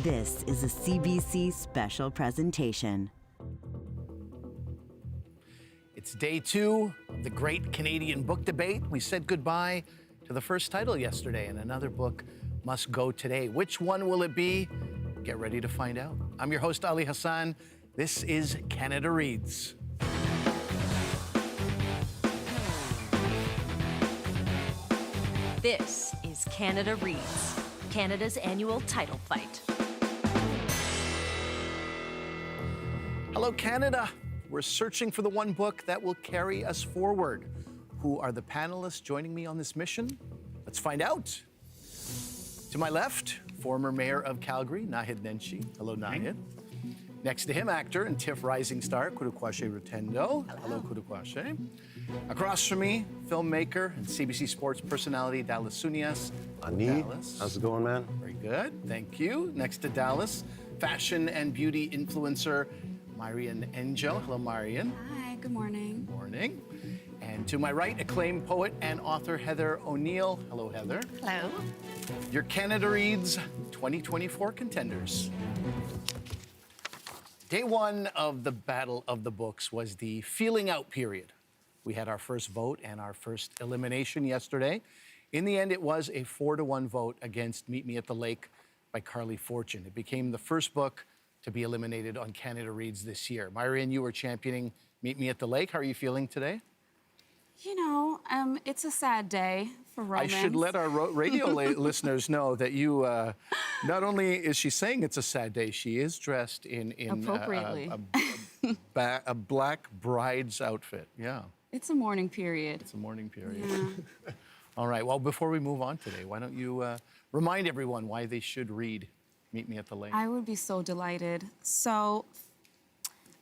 This is a CBC special presentation. It's day 2 of the Great Canadian Book Debate. We said goodbye to the first title yesterday, and another book must go today. Which one will it be? Get ready to find out. I'm your host, Ali Hassan. This is Canada Reads. This is Canada Reads, Canada's annual title fight. Hello, Canada. We're searching for the one book that will carry us forward. Who are the panelists joining me on this mission? Let's find out. To my left, former mayor of Calgary, Nahid Nenshi. Hello, Nahid. Next to him, actor and TIFF rising star, Kurukwashe Rutendo. Hello, Kurukwashe. Across from me, filmmaker and CBC Sports personality, Dallas Sunias. Ani, Dallas. how's it going, man? Very good, thank you. Next to Dallas, fashion and beauty influencer, Marian Enjo. Hello, Marian. Hi, good morning. Morning. And to my right, acclaimed poet and author Heather O'Neill. Hello, Heather. Hello. Your Canada Reads 2024 contenders. Day 1 of the Battle of the Books was the feeling out period. We had our first vote and our first elimination yesterday. In the end, it was a 4-1 vote against Meet Me at the Lake by Carly Fortune. It became the first book to be eliminated on Canada Reads this year. Myrian, you were championing Meet Me at the Lake. How are you feeling today? You know, it's a sad day for romance. I should let our radio listeners know that you, not only is she saying it's a sad day, she is dressed in Appropriately. a black bride's outfit. Yeah. It's a mourning period. It's a mourning period. Yeah. All right, well, before we move on today, why don't you remind everyone why they should read Meet Me at the Lake? I would be so delighted. So,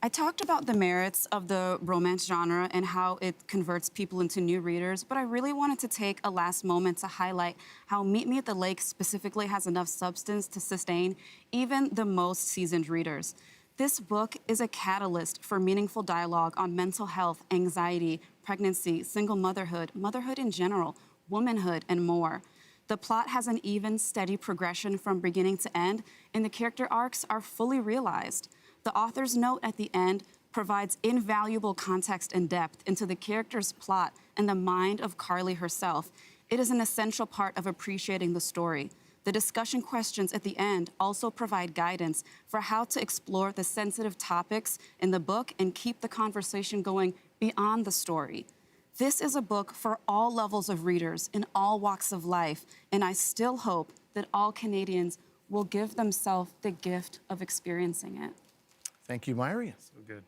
I talked about the merits of the romance genre and how it converts people into new readers, but I really wanted to take a last moment to highlight how Meet Me at the Lake specifically has enough substance to sustain even the most seasoned readers. This book is a catalyst for meaningful dialogue on mental health, anxiety, pregnancy, single motherhood, motherhood in general, womanhood, and more. The plot has an even, steady progression from beginning to end, and the character arcs are fully realized. The author's note at the end provides invaluable context and depth into the character's plot and the mind of Carly herself. It is an essential part of appreciating the story. The discussion questions at the end also provide guidance for how to explore the sensitive topics in the book and keep the conversation going beyond the story. This is a book for all levels of readers in all walks of life, and I still hope that all Canadians will give themselves the gift of experiencing it. Thank you, Myrian. So good.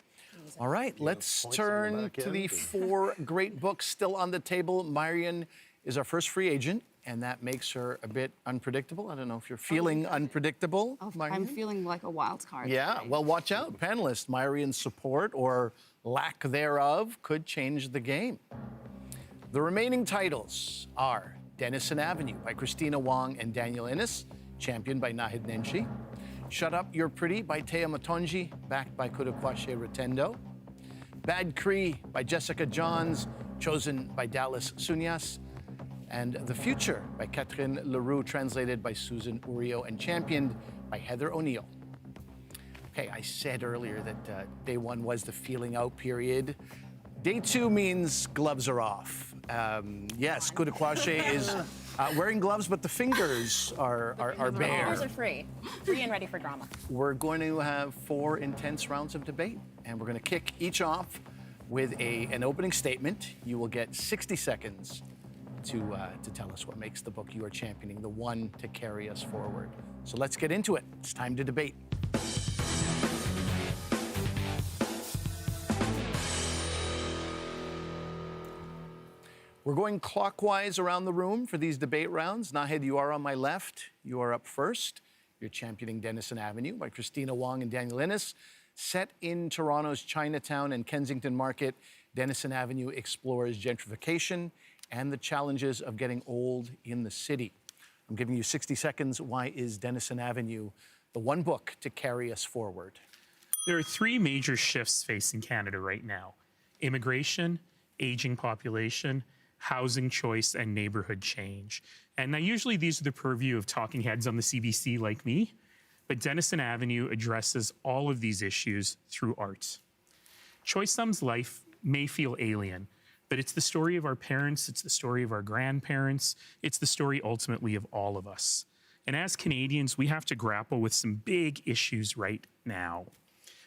All right, let's turn to the 4 great books still on the table. Myrian is our first free agent, and that makes her a bit unpredictable. I don't know if you're feeling unpredictable, Myrian. I'm feeling like a wild card. Yeah, today. well, watch out. Panelists, Myrian's support or lack thereof could change the game. The remaining titles are Denison Avenue by Christina Wong and Daniel Innes, championed by Nahid Nenshi. Shut Up, You're Pretty by Tea Matonji, backed by Kurukwashe Rutendo. Bad Cree by Jessica Johns, chosen by Dallas Sunias. And The Future by Catherine Leroux, translated by Susan Urio and championed by Heather O'Neill. Okay, I said earlier that day 1 was the feeling out period. Day 2 means gloves are off. Yes, Kurukwashe is wearing gloves, but the fingers are bare. Gloves are free and ready for drama. We're going to have 4 intense rounds of debate, and we're going to kick each off with an opening statement. You will get 60 seconds to tell us what makes the book you are championing the one to carry us forward. So let's get into it. It's time to debate. We're going clockwise around the room for these debate rounds. Nahid, you are on my left. You are up first. You're championing Denison Avenue by Christina Wong and Daniel Innes. Set in Toronto's Chinatown and Kensington Market, Denison Avenue explores gentrification and the challenges of getting old in the city. I'm giving you 60 seconds. Why is Denison Avenue the one book to carry us forward? There are 3 major shifts facing Canada right now: immigration, aging population, housing choice, and neighborhood change. And now usually these are the purview of talking heads on the CBC like me. but Denison Avenue addresses all of these issues through art. Choi Sum's life may feel alien, but it's the story of our parents, it's the story of our grandparents, it's the story ultimately of all of us. And as Canadians, we have to grapple with some big issues right now.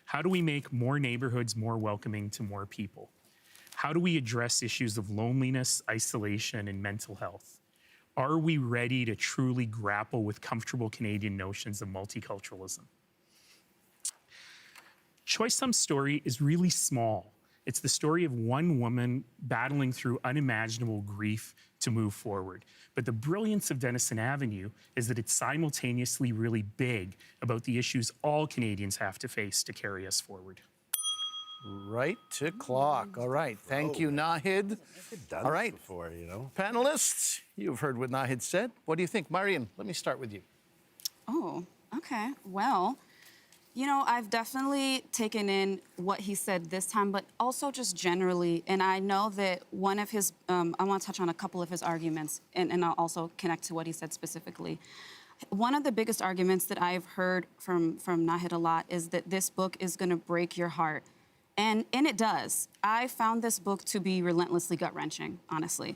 How do we make more neighborhoods more welcoming to more people? How do we address issues of loneliness, isolation, and mental health? Are we ready to truly grapple with comfortable Canadian notions of multiculturalism? Choi Sum's story is really small. It's the story of one woman battling through unimaginable grief to move forward. But the brilliance of Denison Avenue is that it's simultaneously really big about the issues all Canadians have to face to carry us forward. Right to clock. All right. Thank you, Nahid. All right. Before, you know. Panelists, you've heard what Nahid said. What do you think? Marian, let me start with you. Oh, okay. Well, you know, I've definitely taken in what he said this time, but also just generally. And I know that one of his, I want to touch on a couple of his arguments, and I'll also connect to what he said specifically. One of the biggest arguments that I've heard from Nahid a lot is that this book is going to break your heart. And it does. I found this book to be relentlessly gut-wrenching, honestly.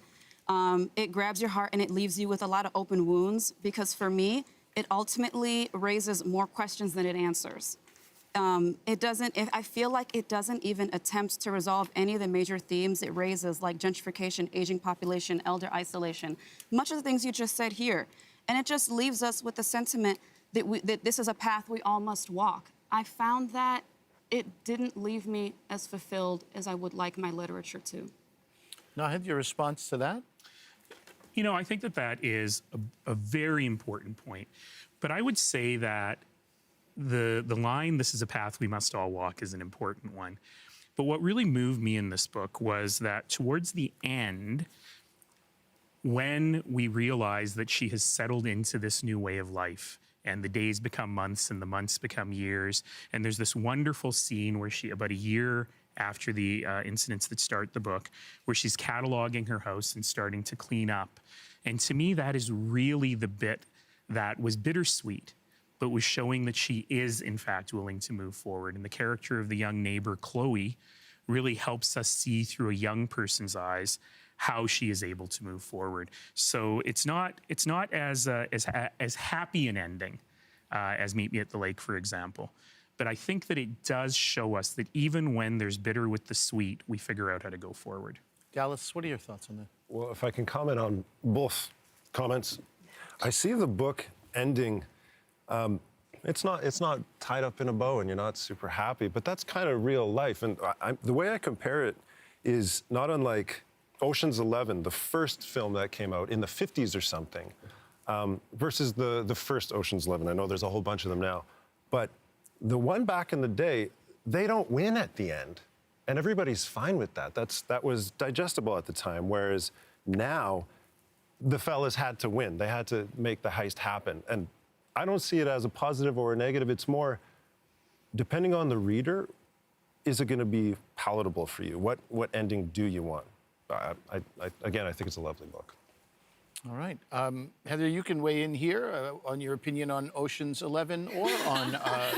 It grabs your heart and it leaves you with a lot of open wounds because for me, it ultimately raises more questions than it answers. I feel like it doesn't even attempt to resolve any of the major themes it raises, like gentrification, aging population, elder isolation, much of the things you just said here. And it just leaves us with the sentiment that this is a path we all must walk. I found that it didn't leave me as fulfilled as I would like my literature to. Nahid, your response to that? You know, I think that is a very important point. But I would say that the line, "This is a path we must all walk," is an important one. But what really moved me in this book was that towards the end, when we realize that she has settled into this new way of life, and the days become months and the months become years, and there's this wonderful scene where she, about a year after the incidents that start the book, where she's cataloging her house and starting to clean up. And to me, that is really the bit that was bittersweet, but was showing that she is, in fact, willing to move forward. And the character of the young neighbor, Chloe, really helps us see through a young person's eyes how she is able to move forward. So it's not as happy an ending as Meet Me at the Lake, for example. But I think that it does show us that even when there's bitter with the sweet, we figure out how to go forward. Dallas, what are your thoughts on that? Well, if I can comment on both comments, I see the book ending. It's not tied up in a bow and you're not super happy, but that's kind of real life. And the way I compare it is not unlike Ocean's 11, the first film that came out in the 50s or something, versus the first Ocean's 11. I know there's a whole bunch of them now, but the one back in the day, they don't win at the end, and everybody's fine with that. That was digestible at the time, whereas now the fellas had to win. They had to make the heist happen, and I don't see it as a positive or a negative. It's more, depending on the reader, is it going to be palatable for you? What ending do you want? Again, I think it's a lovely book. All right. Heather, you can weigh in here on your opinion on Ocean's 11 or on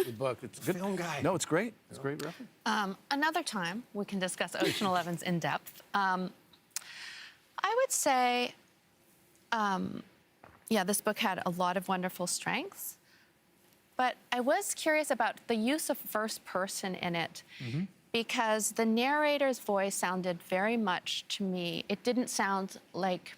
the book. It's good. Film guy. No, it's great. It's a great reference. Another time we can discuss Ocean 11's in depth. I would say, yeah, this book had a lot of wonderful strengths, but I was curious about the use of first person in it. Mm-hmm. Because the narrator's voice sounded very much to me, it didn't sound like,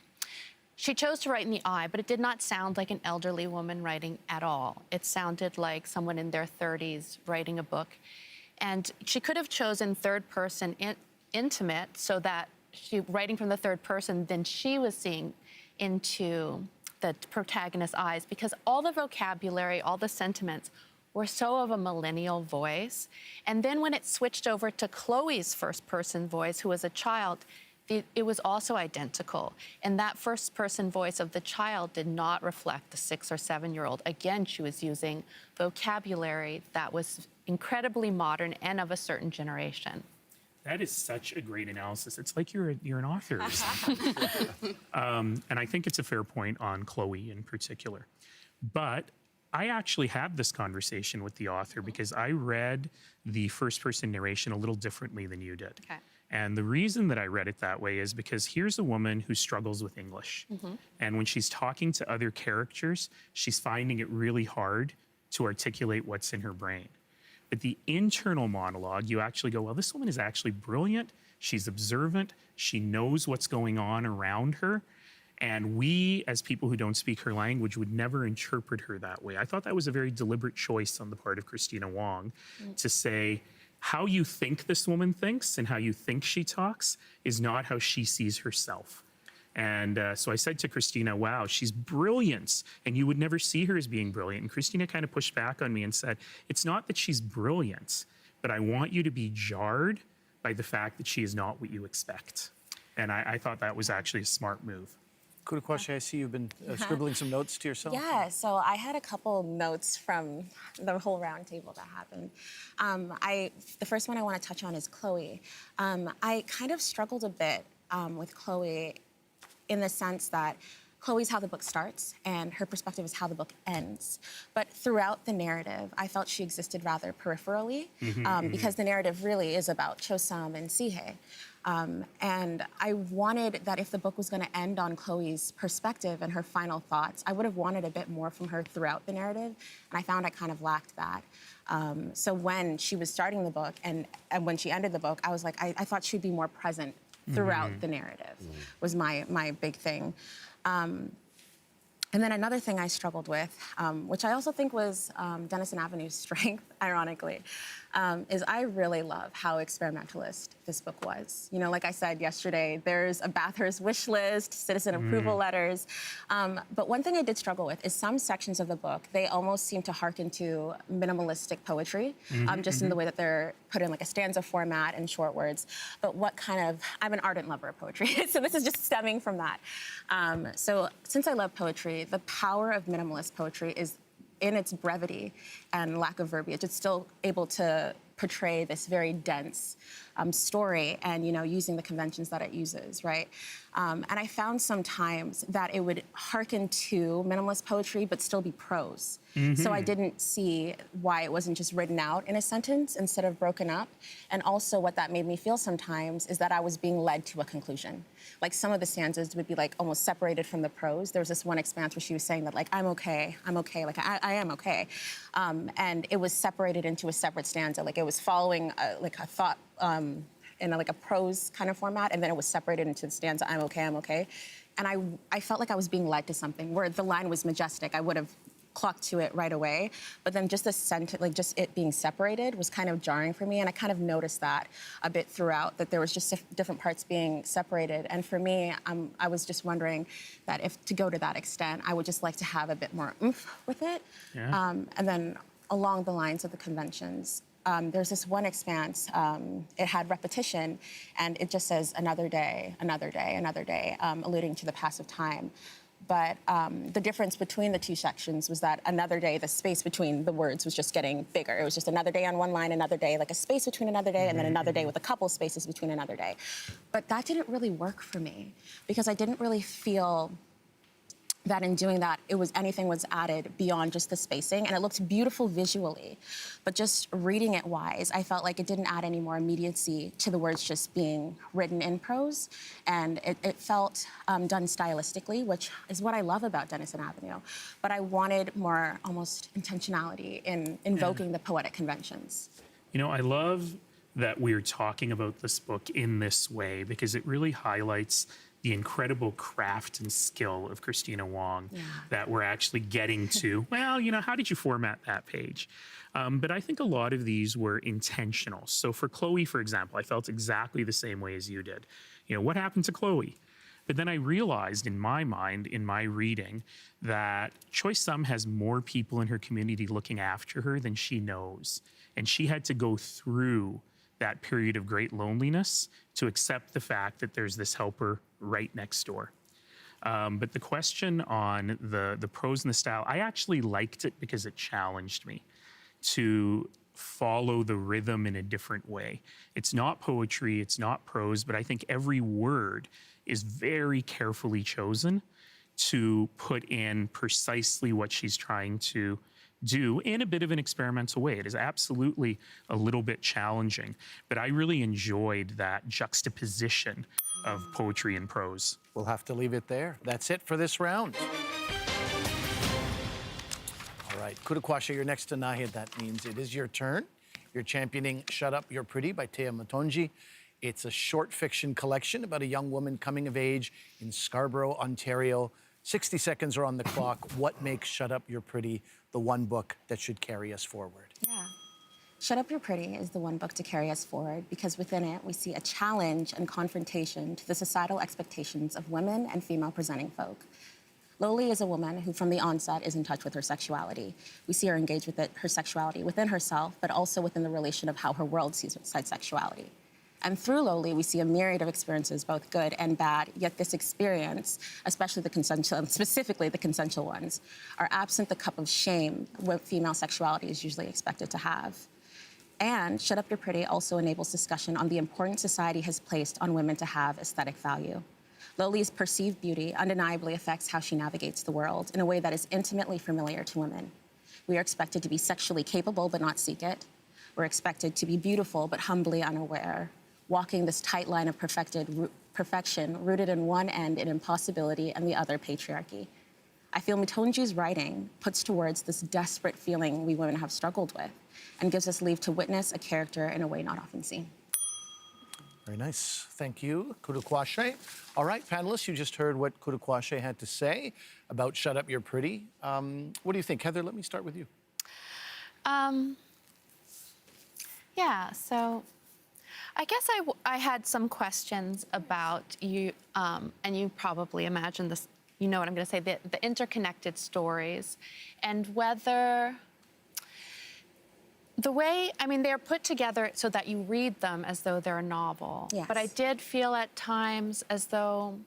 she chose to write in the I, but it did not sound like an elderly woman writing at all. It sounded like someone in their 30s writing a book. And she could have chosen third person intimate so that writing from the third person, then she was seeing into the protagonist's eyes, because all the vocabulary, all the sentiments were so of a millennial voice. And then when it switched over to Chloe's first-person voice, who was a child, it was also identical. And that first-person voice of the child did not reflect the 6 or 7-year-old. Again, she was using vocabulary that was incredibly modern and of a certain generation. That is such a great analysis. It's like you're an author or something. And I think it's a fair point on Chloe in particular. But I actually had this conversation with the author because I read the first-person narration a little differently than you did. Okay. And the reason that I read it that way is because here's a woman who struggles with English. And when she's talking to other characters, she's finding it really hard to articulate what's in her brain. But the internal monologue, you actually go, well, this woman is actually brilliant. She's observant. She knows what's going on around her. And we, as people who don't speak her language, would never interpret her that way. I thought that was a very deliberate choice on the part of Christina Wong to say, how you think this woman thinks and how you think she talks is not how she sees herself. And so I said to Christina, wow, she's brilliant. And you would never see her as being brilliant. And Christina kind of pushed back on me and said, it's not that she's brilliant, but I want you to be jarred by the fact that she is not what you expect. And I thought that was actually a smart move. Kudakwashe, I see you've been scribbling some notes to yourself. Yeah, so I had a couple notes from the whole round table that happened. The first one I want to touch on is Chloe. I kind of struggled a bit with Chloe in the sense that Chloe's how the book starts and her perspective is how the book ends. But throughout the narrative, I felt she existed rather peripherally because the narrative really is about Chosam and Sihe. And I wanted that if the book was going to end on Chloe's perspective and her final thoughts, I would have wanted a bit more from her throughout the narrative, and I found I kind of lacked that. So when she was starting the book and when she ended the book, I was like, I thought she'd be more present throughout the narrative, was my big thing. And then another thing I struggled with, which I also think was Denison Avenue's strength, ironically, is I really love how experimentalist this book was. You know, like I said yesterday, there's a Bathurst wish list, citizen approval letters. But one thing I did struggle with is some sections of the book, they almost seem to hearken to minimalistic poetry, just in the way that they're put in like a stanza format and short words. But I'm an ardent lover of poetry, so this is just stemming from that. So since I love poetry, the power of minimalist poetry is in its brevity and lack of verbiage. It's still able to portray this very dense story and, you know, using the conventions that it uses, right? And I found sometimes that it would hearken to minimalist poetry but still be prose. So I didn't see why it wasn't just written out in a sentence instead of broken up. And also what that made me feel sometimes is that I was being led to a conclusion. Like some of the stanzas would be like almost separated from the prose. There was this one expanse where she was saying that like, I'm okay, like I am okay. And it was separated into a separate stanza. Like it was following like a thought in like a prose kind of format, and then it was separated into the stanza, I'm okay. And I felt like I was being led to something where the line was majestic. I would have clocked to it right away, but then just the sentence, like just it being separated was kind of jarring for me, and I kind of noticed that a bit throughout, that there was just different parts being separated. And for me, I was just wondering that if to go to that extent, I would just like to have a bit more oomph with it. Yeah. And then along the lines of the conventions, there's this one expanse, it had repetition, and it just says another day, alluding to the pass of time. But the difference between the two sections was that another day, the space between the words was just getting bigger. It was just another day on one line, another day, like a space between another day, and then another day with a couple spaces between another day. But that didn't really work for me because I didn't really feel that in doing that, anything was added beyond just the spacing, and it looked beautiful visually. But just reading it wise, I felt like it didn't add any more immediacy to the words just being written in prose, and it felt done stylistically, which is what I love about Denison Avenue. But I wanted more almost intentionality in invoking the poetic conventions. You know, I love that we're talking about this book in this way because it really highlights the incredible craft and skill of Christina Wong that we're actually getting to. Well, you know, how did you format that page? But I think a lot of these were intentional. So for Chloe, for example, I felt exactly the same way as you did. You know, what happened to Chloe? But then I realized in my mind, in my reading, that Choi Sum has more people in her community looking after her than she knows. And she had to go through that period of great loneliness to accept the fact that there's this helper right next door. But the question on the prose and the style, I actually liked it because it challenged me to follow the rhythm in a different way. It's not poetry, it's not prose, but I think every word is very carefully chosen to put in precisely what she's trying to do in a bit of an experimental way. It is absolutely a little bit challenging, but I really enjoyed that juxtaposition of poetry and prose. We'll have to leave it there. That's it for this round. All right, Kudakwasha, you're next to Nahid. That means it is your turn. You're championing Shut Up, You're Pretty by Tea Matonji. It's a short fiction collection about a young woman coming of age in Scarborough, Ontario. 60 seconds are on the clock. What makes Shut Up, You're Pretty the one book that should carry us forward? Yeah. Shut Up, You're Pretty is the one book to carry us forward because within it we see a challenge and confrontation to the societal expectations of women and female presenting folk. Loli is a woman who from the onset is in touch with her sexuality. We see her engage with her sexuality within herself, but also within the relation of how her world sees sexuality. And through Loli, we see a myriad of experiences, both good and bad, yet this experience, especially the consensual, specifically the consensual ones, are absent the cup of shame what female sexuality is usually expected to have. And Shut Up, You're Pretty also enables discussion on the importance society has placed on women to have aesthetic value. Loli's perceived beauty undeniably affects how she navigates the world in a way that is intimately familiar to women. We are expected to be sexually capable but not seek it. We're expected to be beautiful but humbly unaware, walking this tight line of perfection rooted in one end in impossibility and the other patriarchy. I feel Matonji's writing puts to words this desperate feeling we women have struggled with and gives us leave to witness a character in a way not often seen. Very nice. Thank you, Kudakwashe. All right, panelists, you just heard what Kudakwashe had to say about Shut Up, You're Pretty. What do you think? Heather, let me start with you. Yeah, so I guess I had some questions about you, and you probably imagine this, you know what I'm going to say, the interconnected stories, and whether the way, I mean, they're put together so that you read them as though they're a novel. Yes. But I did feel at times as though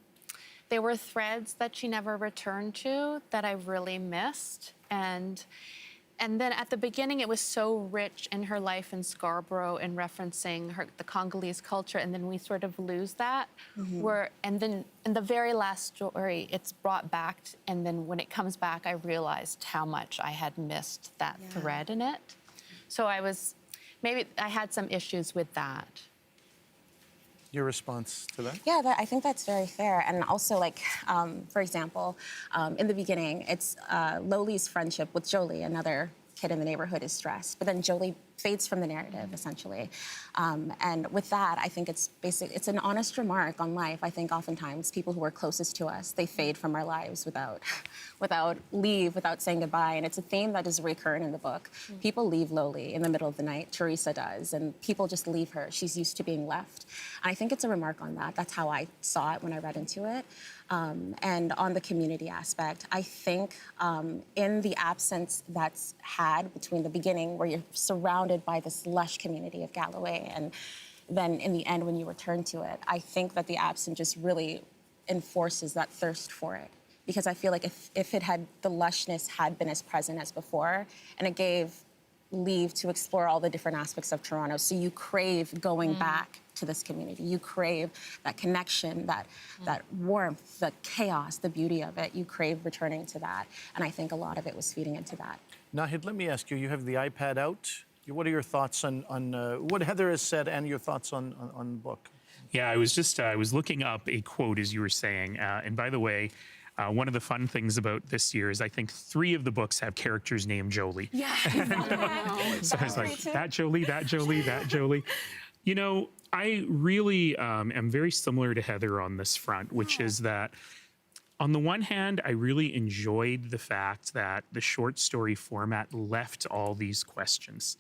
they were threads that she never returned to that I really missed. And then at the beginning, it was so rich in her life in Scarborough and referencing the Congolese culture, and then we sort of lose that. And then in the very last story, it's brought back, and then when it comes back, I realized how much I had missed that thread in it. So maybe I had some issues with that. Your response to that? Yeah, I think that's very fair. And also, like, for example, in the beginning, it's Loli's friendship with Jolie, another kid in the neighborhood, is stressed. But then Jolie fades from the narrative, essentially. And with that, I think it's an honest remark on life. I think oftentimes people who are closest to us, they fade from our lives without saying goodbye. And it's a theme that is recurrent in the book. People leave Loli in the middle of the night. Teresa does. And people just leave her. She's used to being left. And I think it's a remark on that. That's how I saw it when I read into it. And on the community aspect, I think in the absence that's had between the beginning, where you're surrounded by this lush community of Galloway, and then in the end when you return to it, I think that the absence just really enforces that thirst for it. Because I feel like if the lushness had been as present as before, and it gave leave to explore all the different aspects of Toronto, so you crave going back to this community. You crave that connection, that warmth, the chaos, the beauty of it. You crave returning to that. And I think a lot of it was feeding into that. Nahid, let me ask you, you have the iPad out. What are your thoughts on what Heather has said and your thoughts on the book? Yeah, I was looking up a quote as you were saying. And by the way, one of the fun things about this year is I think 3 of the books have characters named Jolie. Yeah. So I was like, that Jolie, that Jolie, that Jolie. You know, I really am very similar to Heather on this front, which is that on the one hand, I really enjoyed the fact that the short story format left all these questions.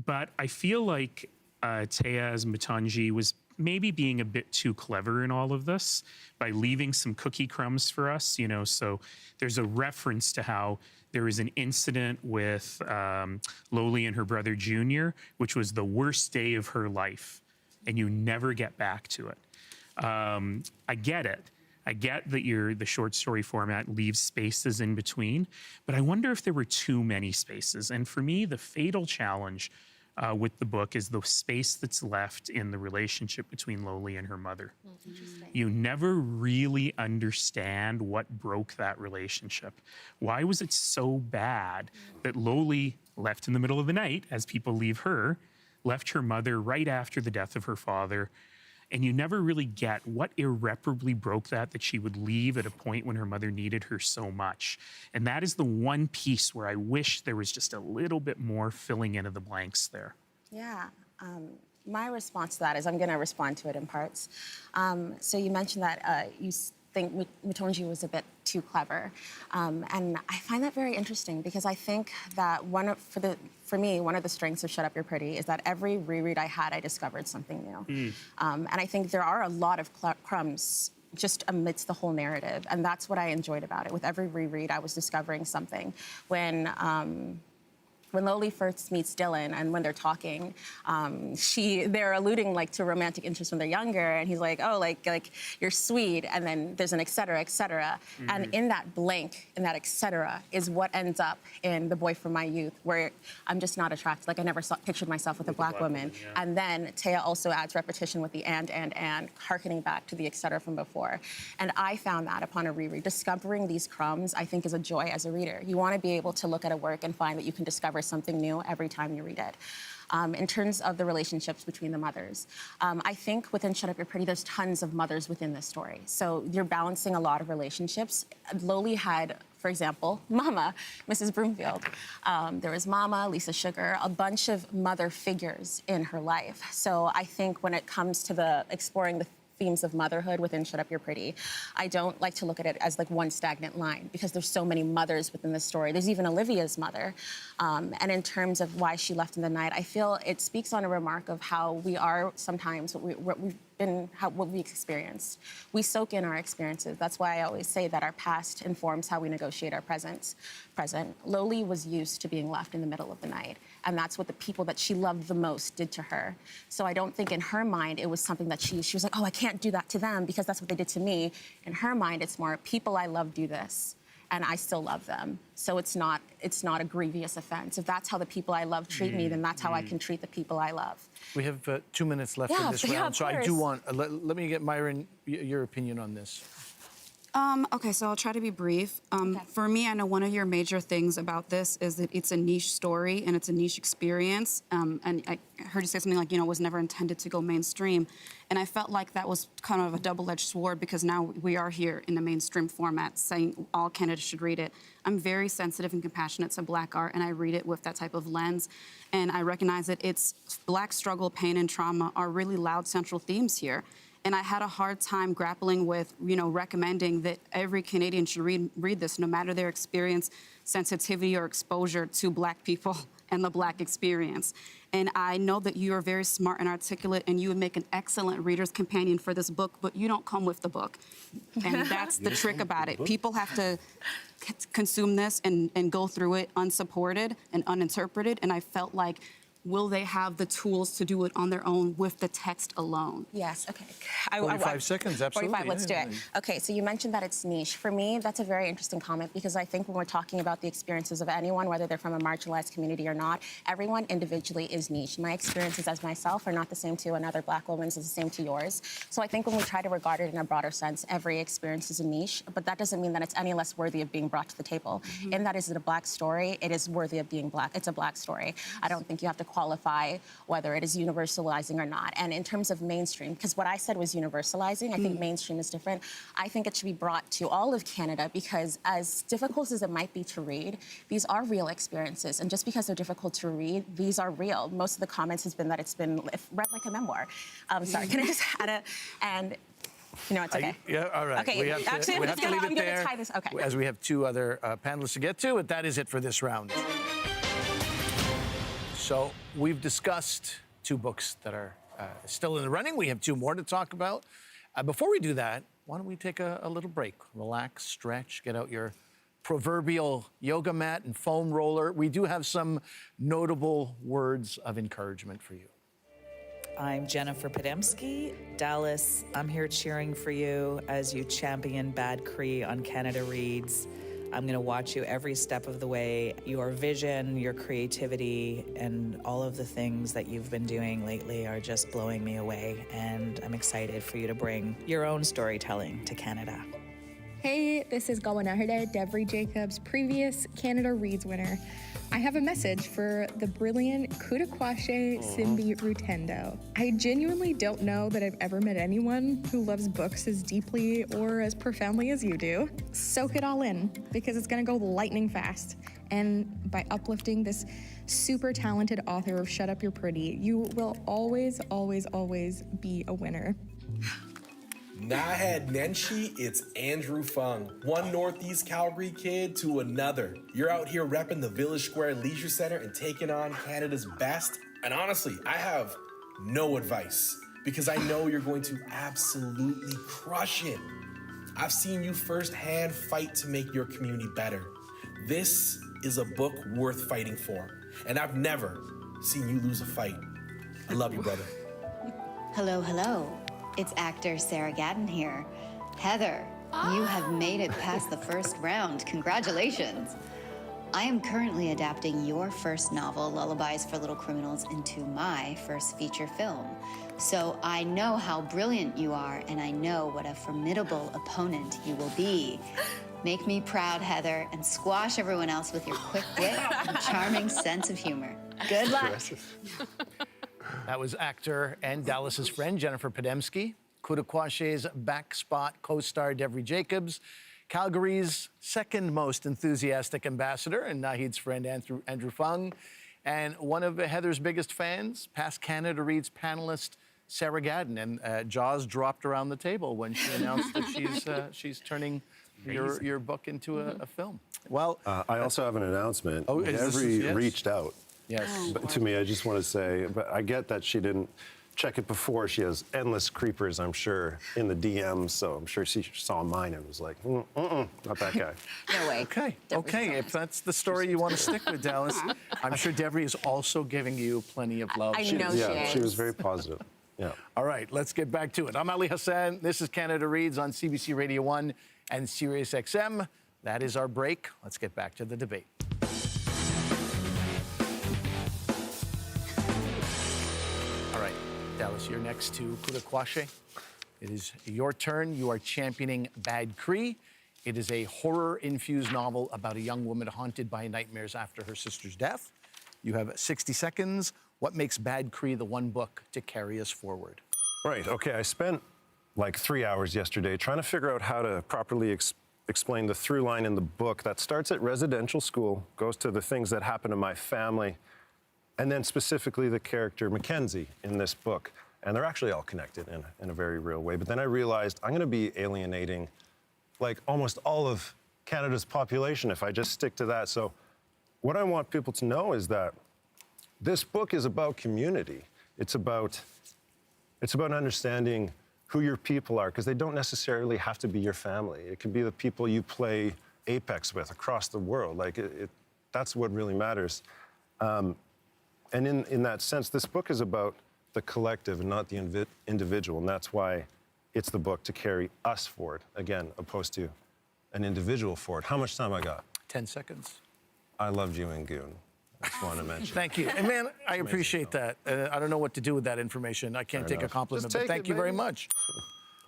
But I feel like Tea's Matonji was maybe being a bit too clever in all of this by leaving some cookie crumbs for us, you know. So there's a reference to how there was an incident with Loli and her brother Junior, which was the worst day of her life, and you never get back to it. I get it. I get that the short story format leaves spaces in between, but I wonder if there were too many spaces. And for me, the fatal challenge with the book is the space that's left in the relationship between Loli and her mother. You never really understand what broke that relationship. Why was it so bad that Loli, left in the middle of the night, as people leave her, left her mother right after the death of her father? And you never really get what irreparably broke that she would leave at a point when her mother needed her so much. And that is the one piece where I wish there was just a little bit more filling in of the blanks there. Yeah. My response to that is I'm going to respond to it in parts. So you mentioned that you think Mutonji was a bit too clever. And I find that very interesting because I think that for me, one of the strengths of Shut Up, You're Pretty is that every reread I had, I discovered something new. And I think there are a lot of crumbs just amidst the whole narrative. And that's what I enjoyed about it. With every reread, I was discovering something. When Loli first meets Dylan and when they're talking, they're alluding like to romantic interest when they're younger, and he's like, oh, like you're sweet, and then there's an et cetera, et cetera. And in that blank, in that et cetera, is what ends up in The Boy From My Youth, where I'm just not attracted. Like I never pictured myself with a black woman. Yeah. And then Taya also adds repetition with the and, harkening back to the et cetera from before. And I found that upon a reread. Discovering these crumbs, I think, is a joy as a reader. You want to be able to look at a work and find that you can discover something new every time you read it. In terms of the relationships between the mothers, I think within Shut Up, You're Pretty, there's tons of mothers within this story. So you're balancing a lot of relationships. Loli had, for example, Mama, Mrs. Broomfield. There was Mama, Lisa Sugar, a bunch of mother figures in her life. So I think when it comes to exploring the themes of motherhood within Shut Up, You're Pretty, I don't like to look at it as like one stagnant line because there's so many mothers within the story. There's even Olivia's mother. And in terms of why she left in the night, I feel it speaks on a remark of how we are sometimes, what we've experienced. We soak in our experiences. That's why I always say that our past informs how we negotiate our present. Loli was used to being left in the middle of the night, and that's what the people that she loved the most did to her. So I don't think in her mind it was something that she was like, oh, I can't do that to them because that's what they did to me. In her mind, it's more people I love do this, and I still love them. So it's not a grievous offense. If that's how the people I love treat me, then that's how I can treat the people I love. We have 2 minutes left in this round, so I do want, let me get Myron, your opinion on this. Okay, so I'll try to be brief. For me, I know one of your major things about this is that it's a niche story and it's a niche experience. And I heard you say something like, it was never intended to go mainstream. And I felt like that was kind of a double-edged sword because now we are here in the mainstream format saying all candidates should read it. I'm very sensitive and compassionate to Black art, and I read it with that type of lens. And I recognize that it's Black struggle, pain, and trauma are really loud central themes here. And I had a hard time grappling with, recommending that every Canadian should read this, no matter their experience, sensitivity, or exposure to Black people and the Black experience. And I know that you are very smart and articulate, and you would make an excellent reader's companion for this book, but you don't come with the book. And that's the trick about it. People have to consume this and go through it unsupported and uninterpreted, and I felt like, will they have the tools to do it on their own with the text alone? Yes, okay. 45 seconds, absolutely. 45, let's do it. Okay, so you mentioned that it's niche. For me, that's a very interesting comment because I think when we're talking about the experiences of anyone, whether they're from a marginalized community or not, everyone individually is niche. My experiences as myself are not the same to another Black woman's, is the same to yours. So I think when we try to regard it in a broader sense, every experience is a niche, but that doesn't mean that it's any less worthy of being brought to the table. In that, is it a Black story? It is worthy of being Black. It's a Black story. I don't think you have to qualify whether it is universalizing or not. And in terms of mainstream, because what I said was universalizing, I think mainstream is different. I think it should be brought to all of Canada because as difficult as it might be to read, these are real experiences. And just because they're difficult to read, these are real. Most of the comments has been that it's been read like a memoir. Sorry, can I just add it? And it's okay. Yeah, all right. Okay, we have to leave it there. Tie this. Okay. As we have two other panelists to get to, but that is it for this round. So we've discussed two books that are still in the running. We have two more to talk about. Before we do that, why don't we take a little break? Relax, stretch, get out your proverbial yoga mat and foam roller. We do have some notable words of encouragement for you. I'm Jennifer Podemski. Dallas, I'm here cheering for you as you champion Bad Cree on Canada Reads. I'm going to watch you every step of the way. Your vision, your creativity, and all of the things that you've been doing lately are just blowing me away. And I'm excited for you to bring your own storytelling to Canada. Hey, this is Gawanaherde, Devery Jacobs, previous Canada Reads winner. I have a message for the brilliant Kudakwashe Simbi Rutendo. I genuinely don't know that I've ever met anyone who loves books as deeply or as profoundly as you do. Soak it all in, because it's gonna go lightning fast. And by uplifting this super talented author of Shut Up You're Pretty, you will always, always, always be a winner. Nahead Nenshi, it's Andrew Fung. One Northeast Calgary kid to another. You're out here repping the Village Square Leisure Center and taking on Canada's best. And honestly, I have no advice because I know you're going to absolutely crush it. I've seen you firsthand fight to make your community better. This is a book worth fighting for. And I've never seen you lose a fight. I love you, brother. Hello, hello. It's actor Sarah Gadden here. Heather, you have made it past the first round. Congratulations. I am currently adapting your first novel, Lullabies for Little Criminals, into my first feature film. So I know how brilliant you are, and I know what a formidable opponent you will be. Make me proud, Heather, and squash everyone else with your quick wit and charming sense of humor. Good luck. That was actor and Dallas's friend, Jennifer Podemski, Kudakwashe's backspot co-star, Devery Jacobs, Calgary's second most enthusiastic ambassador, and Nahid's friend, Andrew Fung, and one of Heather's biggest fans, past Canada Reads panelist, Sarah Gadden. And jaws dropped around the table when she announced that she's turning your book into a film. Well, I also have an announcement. Oh, Devery yes. reached out. Yes. But to me, I just want to say, but I get that she didn't check it before. She has endless creepers, I'm sure, in the DMs, so I'm sure she saw mine and was like, not that guy. No way. Okay, if that's the story you want to stick with, Dallas, I'm sure Devery is also giving you plenty of love. I know she is. She was very positive. Yeah. All right, let's get back to it. I'm Ali Hassan. This is Canada Reads on CBC Radio 1 and Sirius XM. That is our break. Let's get back to the debate. Dallas, you're next to Kudakwashe. It is your turn. You are championing Bad Cree. It is a horror-infused novel about a young woman haunted by nightmares after her sister's death. You have 60 seconds. What makes Bad Cree the one book to carry us forward? Right, okay, I spent like 3 hours yesterday trying to figure out how to properly explain the through line in the book that starts at residential school, goes to the things that happen to my family, and then specifically the character Mackenzie in this book. And they're actually all connected in a very real way. But then I realized I'm gonna be alienating like almost all of Canada's population if I just stick to that. So what I want people to know is that this book is about community. It's about understanding who your people are, because they don't necessarily have to be your family. It could be the people you play Apex with across the world. Like that's what really matters. And in that sense, this book is about the collective and not the individual, and that's why it's the book to carry us forward, again, opposed to an individual forward. How much time I got? 10 seconds. I loved you and Goon. I just want to mention. Thank you. And man, I appreciate that. I don't know what to do with that information. I can't take a compliment, but thank you very much.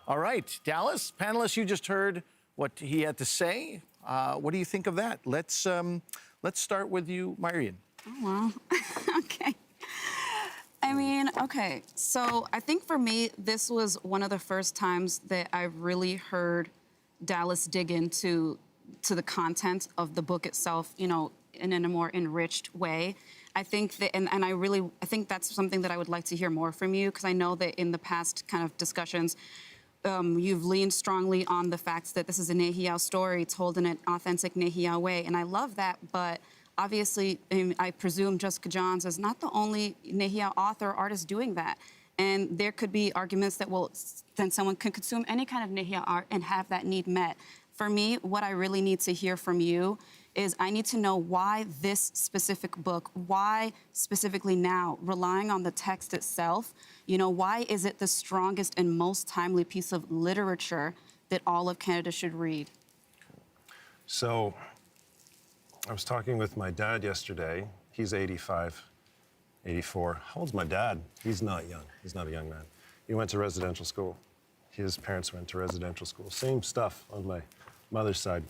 All right, Dallas, panelists, you just heard what he had to say. What do you think of that? Let's start with you, Myrian. Oh, wow. Okay. I mean, okay. So I think for me, this was one of the first times that I really heard Dallas dig into the content of the book itself, you know, in a more enriched way. I think that, and I think that's something that I would like to hear more from you, because I know that in the past kind of discussions, you've leaned strongly on the fact that this is a Nehiyaw story told in an authentic Nehiyaw way, and I love that, but obviously, I presume Jessica Johns is not the only Nehiyaw author or artist doing that. And there could be arguments that, well, then someone can consume any kind of Nehiyaw art and have that need met. For me, what I really need to hear from you is I need to know why this specific book, why specifically now, relying on the text itself, you know, why is it the strongest and most timely piece of literature that all of Canada should read? So I was talking with my dad yesterday. He's 85, 84. How old's my dad? He's not young. He's not a young man. He went to residential school. His parents went to residential school. Same stuff on my mother's side.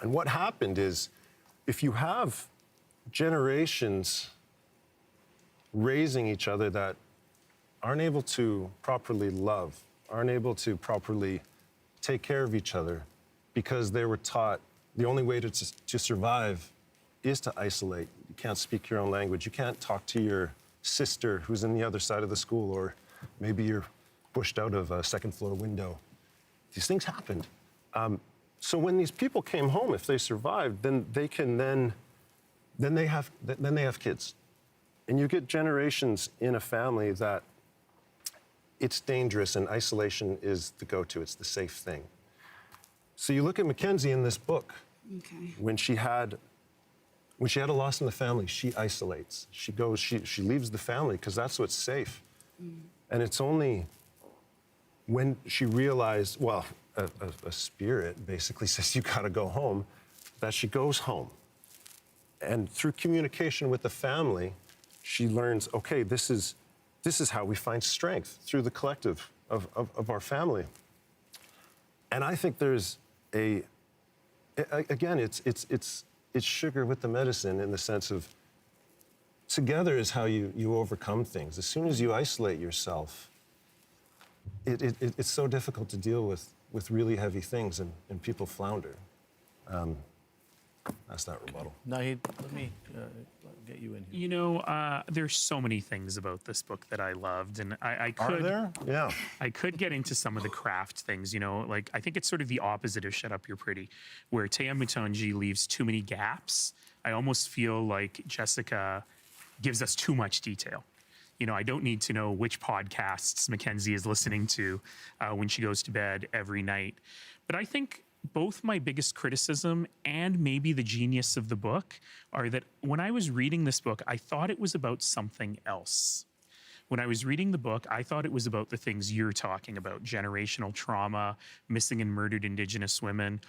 And what happened is, if you have generations raising each other that aren't able to properly love, aren't able to properly take care of each other because they were taught the only way to survive is to isolate. You can't speak your own language. You can't talk to your sister who's in the other side of the school, or maybe you're pushed out of a second floor window. These things happened. So when these people came home, if they survived, then they can then they have kids. And you get generations in a family that it's dangerous and isolation is the go-to, it's the safe thing. So you look at Mackenzie in this book. Okay. When she had a loss in the family, she isolates. She goes, she leaves the family because that's what's safe. And it's only when she realized, well, a spirit basically says you gotta go home, that she goes home. And through communication with the family, she learns, okay, this is how we find strength, through the collective of our family. And I think there's again, it's sugar with the medicine, in the sense of together is how you overcome things. As soon as you isolate yourself, it's so difficult to deal with really heavy things, and people flounder. That's that rebuttal. Nahid, let me get you in here. You know, there's so many things about this book that I loved, and I could. Are there? Yeah. I could get into some of the craft things, you know, like I think it's sort of the opposite of Shut Up, You're Pretty, where Taya Mutanji leaves too many gaps. I almost feel like Jessica gives us too much detail. You know, I don't need to know which podcasts Mackenzie is listening to when she goes to bed every night. But I think both my biggest criticism and maybe the genius of the book are that when I was reading this book, I thought it was about something else. When I was reading the book, I thought it was about the things you're talking about: generational trauma, missing and murdered Indigenous women.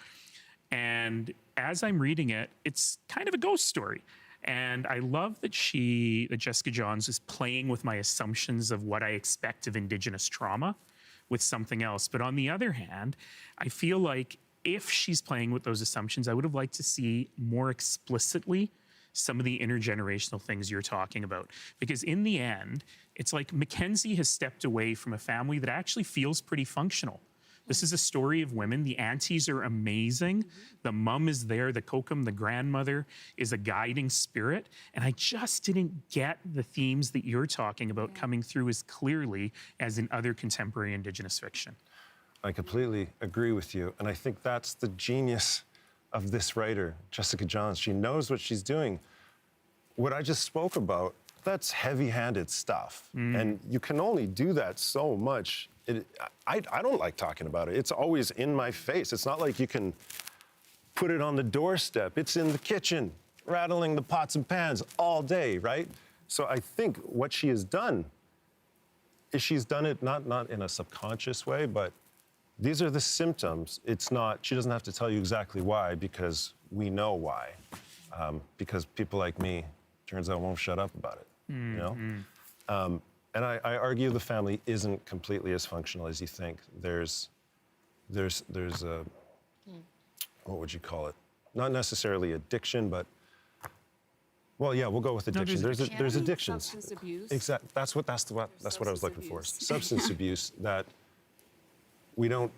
And as I'm reading it, it's kind of a ghost story. And I love that Jessica Johns is playing with my assumptions of what I expect of Indigenous trauma with something else. But on the other hand, I feel like if she's playing with those assumptions, I would have liked to see more explicitly some of the intergenerational things you're talking about. Because in the end, it's like Mackenzie has stepped away from a family that actually feels pretty functional. This is a story of women. The aunties are amazing. The mum is there. The kokum, the grandmother, is a guiding spirit. And I just didn't get the themes that you're talking about coming through as clearly as in other contemporary Indigenous fiction. I completely agree with you. And I think that's the genius of this writer, Jessica Johns. She knows what she's doing. What I just spoke about, that's heavy-handed stuff. And you can only do that so much. I don't like talking about it. It's always in my face. It's not like you can put it on the doorstep. It's in the kitchen, rattling the pots and pans all day, right? So I think what she has done is she's done it not in a subconscious way, but these are the symptoms. It's not, she doesn't have to tell you exactly why, because we know why. Because people like me, turns out, won't shut up about it, you know? And I argue the family isn't completely as functional as you think. There's a, what would you call it? Not necessarily addiction, but, well, yeah, we'll go with addiction. No, there's addictions. Substance abuse. Exactly. That's what I was looking for. Substance abuse that we don't,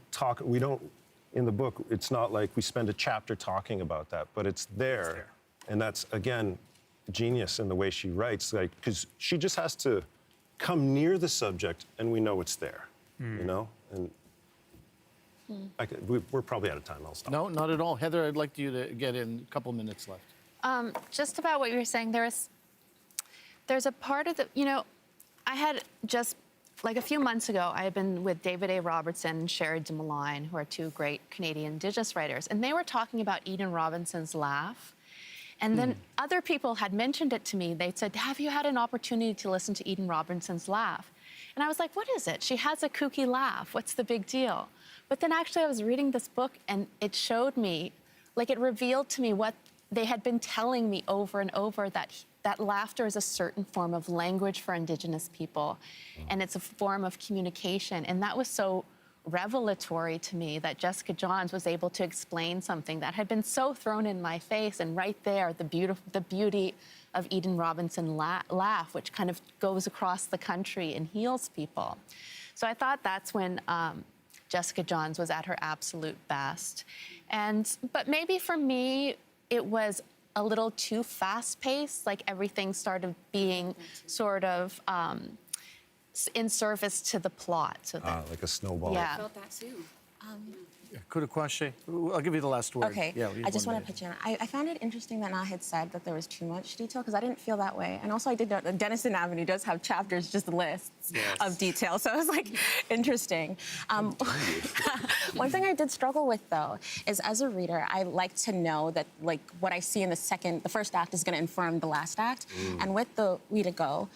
in the book, it's not like we spend a chapter talking about that, but it's there. And that's, again, genius in the way she writes, like, because she just has to come near the subject and we know it's there, you know? And we're probably out of time. I'll stop. No, not at all. Heather, I'd like you to get in a couple minutes left. Just about what you were saying, there's a part of the, you know, I had just, like a few months ago, I had been with David A. Robertson and Sherry DeMaline, who are two great Canadian Indigenous writers, and they were talking about Eden Robinson's Laugh. And then other people had mentioned it to me. They said, have you had an opportunity to listen to Eden Robinson's Laugh? And I was like, what is it? She has a kooky laugh. What's the big deal? But then actually I was reading this book and it showed me, like it revealed to me what they had been telling me over and over that laughter is a certain form of language for Indigenous people, and it's a form of communication. And that was so revelatory to me that Jessica Johns was able to explain something that had been so thrown in my face, and right there, the beauty of Eden Robinson laugh, which kind of goes across the country and heals people. So I thought that's when Jessica Johns was at her absolute best. But maybe for me, it was a little too fast-paced, like everything started being sort of in service to the plot. So that, like a snowball. yeah. I felt that too. Kudakwashe, I'll give you the last word. Okay, Yeah, we have I just 1 want to minute. pitch in. I found it interesting that Na had said that there was too much detail, because I didn't feel that way. And also I did note that Denison Avenue does have chapters, just lists of detail. So it was like interesting. One thing I did struggle with though, is as a reader, I like to know that like what I see in the first act is going to inform the last act. And with the We to Go,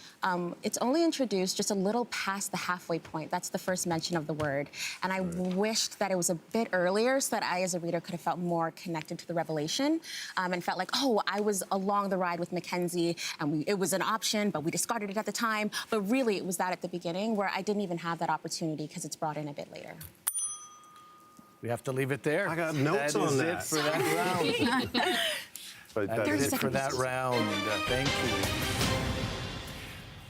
it's only introduced just a little past the halfway point. That's the first mention of the word. And I wished that it was a bit earlier so that I, as a reader, could have felt more connected to the revelation and felt like, oh, I was along the ride with Mackenzie and it was an option, but we discarded it at the time. But really, it was that at the beginning where I didn't even have that opportunity because it's brought in a bit later. We have to leave it there. I got notes on that. That is it for that round. But That is it for that round. Thank you.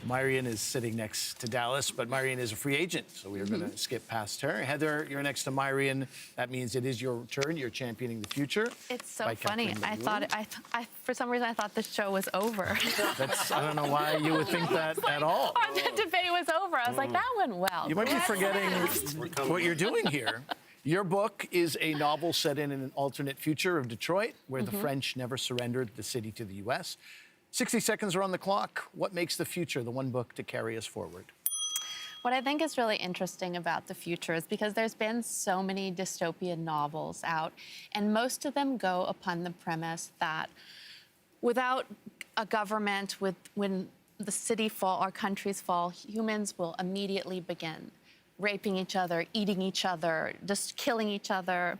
Myrian is sitting next to Dallas, but Myrian is a free agent, so we are going to skip past her. Heather, you're next to Myrian. That means it is your turn. You're championing the future. It's so by funny. Kathleen I LaRue. thought, for some reason, I thought the show was over. I don't know why you would think that at all. Or the debate was over. I was like, that went well. You might be forgetting what you're doing here. Your book is a novel set in an alternate future of Detroit, where the French never surrendered the city to the U.S. 60 seconds are on the clock. What makes the future the one book to carry us forward? What I think is really interesting about the future is because there's been so many dystopian novels out, and most of them go upon the premise that without a government, when the city fall, our countries fall, humans will immediately begin raping each other, eating each other, just killing each other,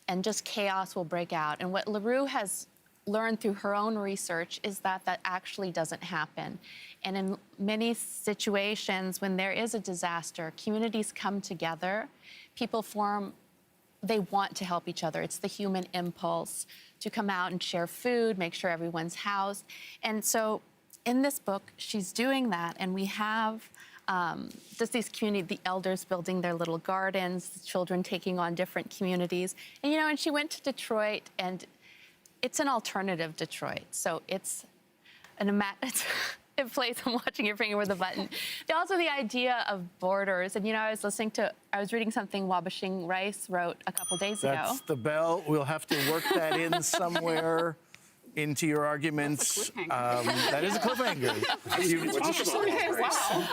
and just chaos will break out. And what LaRue has learned through her own research is that that actually doesn't happen. And in many situations, when there is a disaster, communities come together, people they want to help each other. It's the human impulse to come out and share food, make sure everyone's housed. And so in this book, she's doing that, and we have just these the elders building their little gardens, the children taking on different communities. And, and she went to Detroit, and it's an alternative Detroit. So it's it plays, I'm watching your finger with a button. Also the idea of borders. And, I was reading something Wabashing Rice wrote a couple days ago. That's the bell. We'll have to work that in somewhere into your arguments. That is a cliffhanger. I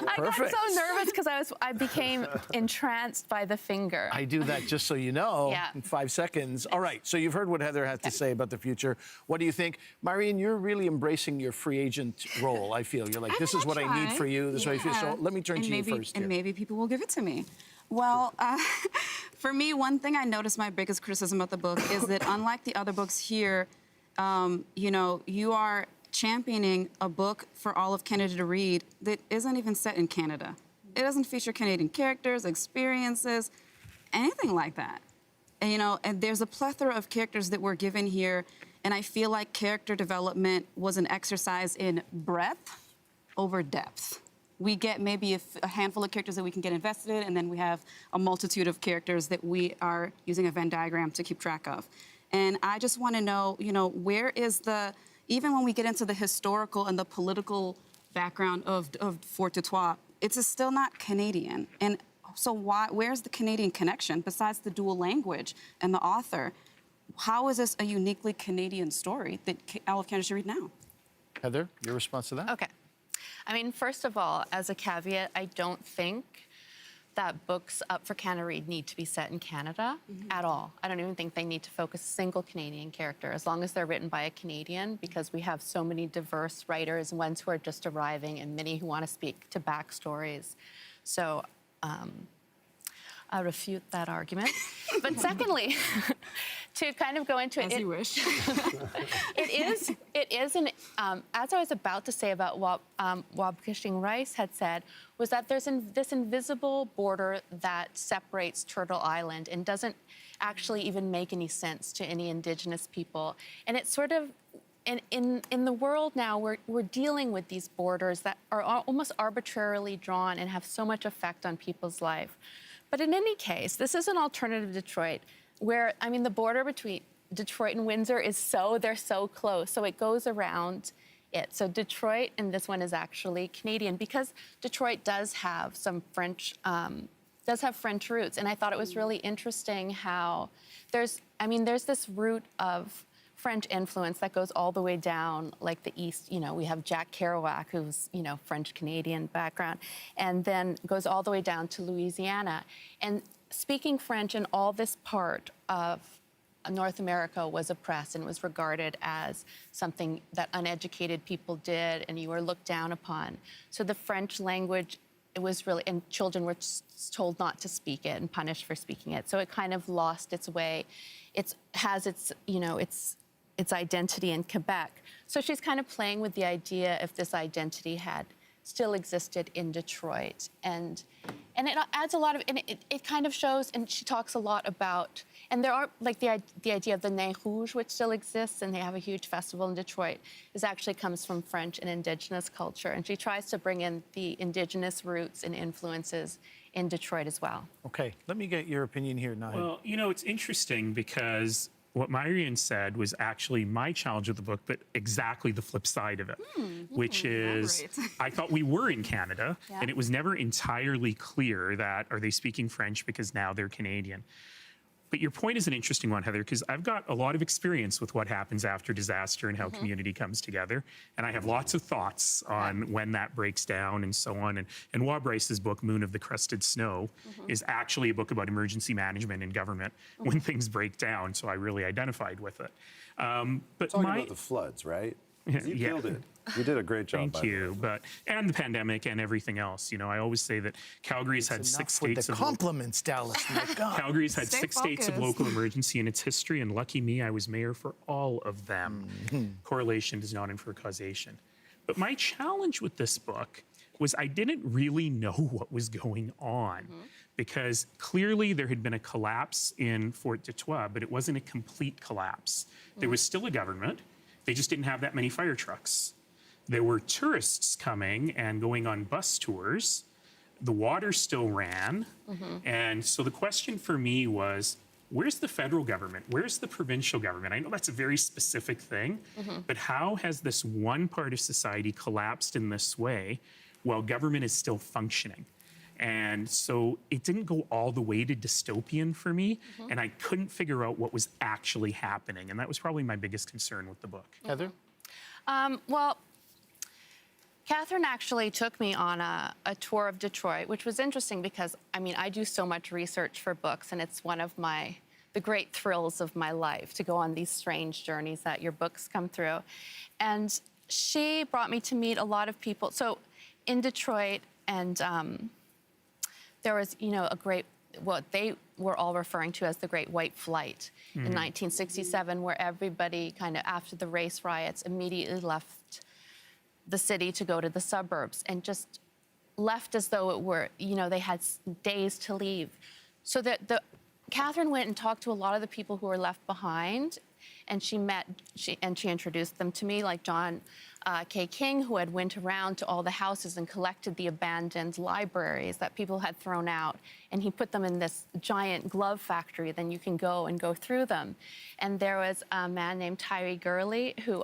got Perfect. so nervous because I became entranced by the finger. I do that just so you know, Yeah. in 5 seconds. All right, so you've heard what Heather had to say about the future. What do you think? Myrian, you're really embracing your free agent role, I feel. You're like, this is what I need for you, this is what I feel. So let me turn to you first here. And maybe people will give it to me. Well, for me, one thing I noticed my biggest criticism of the book is that unlike the other books here, you are championing a book for all of Canada to read that isn't even set in Canada. It doesn't feature Canadian characters, experiences, anything like that. And, and there's a plethora of characters that we're given here, and I feel like character development was an exercise in breadth over depth. We get maybe a handful of characters that we can get invested in, and then we have a multitude of characters that we are using a Venn diagram to keep track of. And I just want to know, where is even when we get into the historical and the political background of Fort Detroit, it's still not Canadian. And so where's the Canadian connection besides the dual language and the author? How is this a uniquely Canadian story that all of Canada should read now? Heather, your response to that? Okay. First of all, as a caveat, I don't think that books up for Canada Read need to be set in Canada at all. I don't even think they need to focus a single Canadian character, as long as they're written by a Canadian, because we have so many diverse writers, ones who are just arriving and many who want to speak to backstories. So I refute that argument. But secondly, to kind of go into it. As you wish. It is an, as I was about to say about what Wabkishing Rice had said, was that there's this invisible border that separates Turtle Island and doesn't actually even make any sense to any Indigenous people. And it's sort of, in the world now, we're dealing with these borders that are almost arbitrarily drawn and have so much effect on people's life. But in any case, this is an alternative Detroit where, I mean, the border between Detroit and Windsor they're so close. So it goes around it. So Detroit, and this one is actually Canadian because Detroit does have some French roots. And I thought it was really interesting how there's this root of French influence that goes all the way down, like the east. You know, we have Jack Kerouac, who's, you know, French-Canadian background, and then goes all the way down to Louisiana. And speaking French in all this part of North America was oppressed and was regarded as something that uneducated people did, and you were looked down upon. So the French language, it was really, and children were told not to speak it and punished for speaking it. So it kind of lost its way. It has its, you know, its identity in Quebec. So she's kind of playing with the idea if this identity had still existed in Detroit. And it adds a lot of, and it kind of shows, and she talks a lot about, and there are, like the idea of the Nez Rouge, which still exists, and they have a huge festival in Detroit, is actually comes from French and Indigenous culture. And she tries to bring in the Indigenous roots and influences in Detroit as well. Okay, let me get your opinion here, Nahid. Well, you know, it's interesting because what Myrian said was actually my challenge of the book, but exactly the flip side of it, which is I thought we were in Canada, and it was never entirely clear that are they speaking French because now they're Canadian. But your point is an interesting one, Heather, because I've got a lot of experience with what happens after disaster and how community comes together. And I have lots of thoughts on when that breaks down and so on. And Wab Rice's book, Moon of the Crusted Snow, is actually a book about emergency management in government when things break down. So I really identified with it. But Talking about the floods, right? You killed it. You did a great job. Thank you. And the pandemic and everything else. You know, I always say that Calgary's had 6 states of compliments, Dallas. My God. Calgary's had 6 states of local emergency in its history, and lucky me, I was mayor for all of them. Correlation does not infer causation. But my challenge with this book was I didn't really know what was going on because clearly there had been a collapse in Fort Detroit, but it wasn't a complete collapse. There was still a government. They just didn't have that many fire trucks. There were tourists coming and going on bus tours. The water still ran. And so the question for me was, where's the federal government? Where's the provincial government? I know that's a very specific thing, but how has this one part of society collapsed in this way while government is still functioning? And so it didn't go all the way to dystopian for me, and I couldn't figure out what was actually happening. And that was probably my biggest concern with the book. Heather? Well, Catherine actually took me on a tour of Detroit, which was interesting because, I mean, I do so much research for books, and it's one of the great thrills of my life to go on these strange journeys that your books come through. And she brought me to meet a lot of people. So in Detroit, and there was, you know, what they were all referring to as the Great White Flight in 1967, where everybody kind of, after the race riots, immediately left the city to go to the suburbs and just left as though it were, you know, they had days to leave. So that Catherine went and talked to a lot of the people who were left behind, and she introduced them to me, like John K. King, who went around to all the houses and collected the abandoned libraries that people had thrown out, and he put them in this giant glove factory. Then you can go through them. And there was a man named Tyree Gurley who